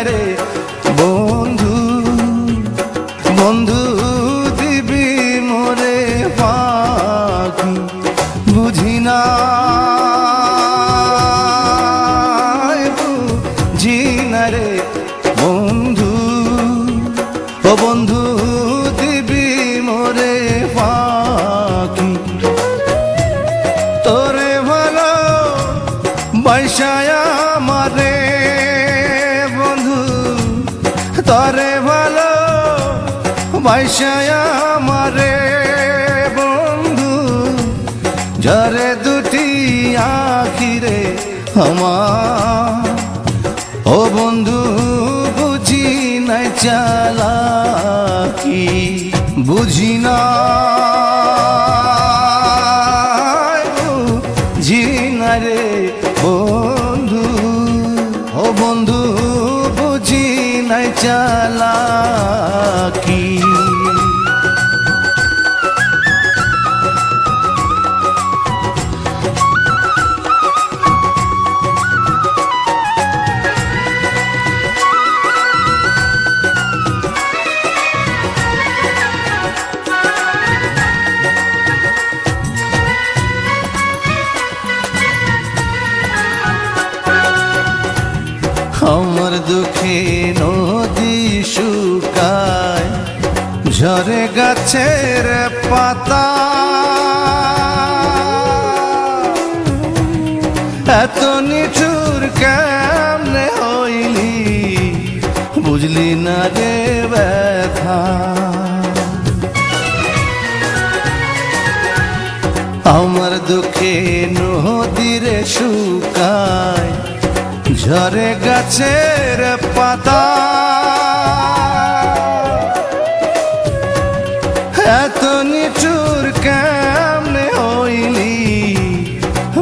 রে বন্ধু বন্ধু দিবি মোরে ফাঁকি বুঝি না বুঝি না রে বন্ধু ও বন্ধু দিবি মোরে ফাঁকি তোরে ভালো বৈশায়া মারে বন্ধু তোরে ভালো বৈশায়া মারে বন্ধু যারে দুটি আখিরে আমার ও বন্ধু বুঝি নাই চালাকি বুঝি না বুঝি না রে বন্ধু ও বন্ধু বুঝি নাই চালাকি আমার দুঃখে নদী শুকায় ঝরে গাছের পাতা এত নিঠুর কেমনে হইলি বুঝলি না রে ব্যথা আমার দুঃখে নদীর শুকায় ঝরে গাছের পাতা এত নিঠুর কেমনে হইলি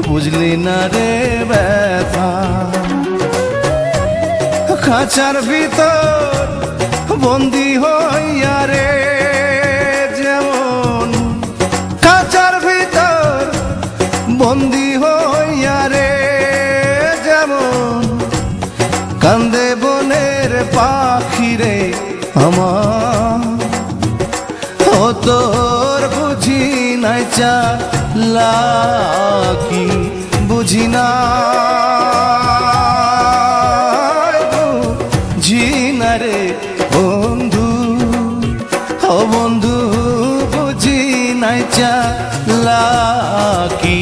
বুঝলি না রে ব্যথা খাঁচার ভিতর বন্দি হইয়া রে যেমন খাঁচার ভিতর বন্দি হইয়া রে যেমন কান্দে বনের পাখি রে আমার ও তোর বুঝি নাই চালাকি বুঝি না বুঝি না রে বন্ধু ও বন্ধু বুঝি নাই চালাকি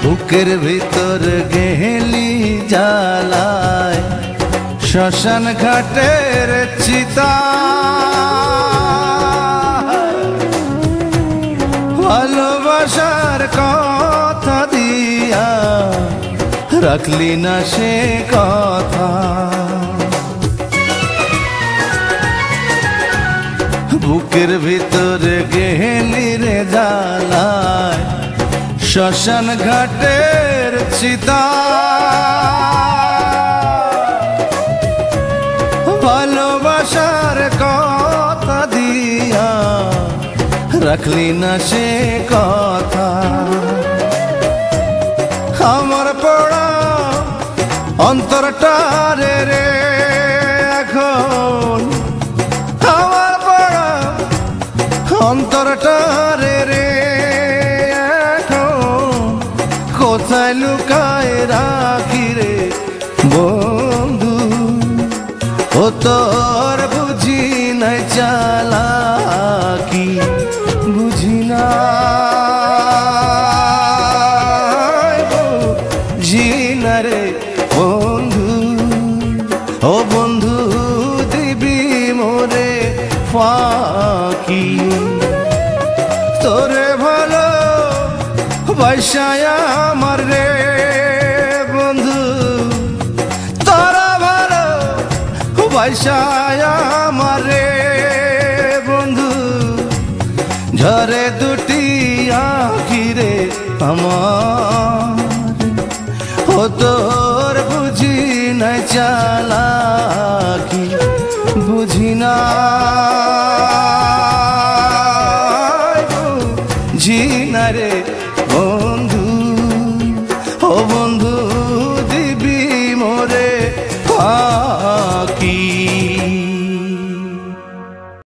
বুকের ভিতর গেলি জ্বালায় শ্মশান ঘাটের চিতা ভালোবাসার কথা দিয়া রাখলি না সে কথা বুকের ভিতর গেলি রে জ্বালায় শ্মশান ঘাটের চিতা ভালোবাসার কথা দিয়া রাখলি না সে কথা আমার পড়া অন্তরটা রে রে এখন আমার পড়া অন্তরটা রে রে কোথায় লুকায় রাখি রে বন্ধু ও তোর বুঝি নাই চালাকি বুঝি না বুঝি না রে বন্ধু ও বন্ধু দিবি মোরে ফাঁকি তোরে ভালো বৈশায়া আমার রে বন্ধু তোরা ভালো বৈশায়া আমার রে বন্ধু ঝরে দু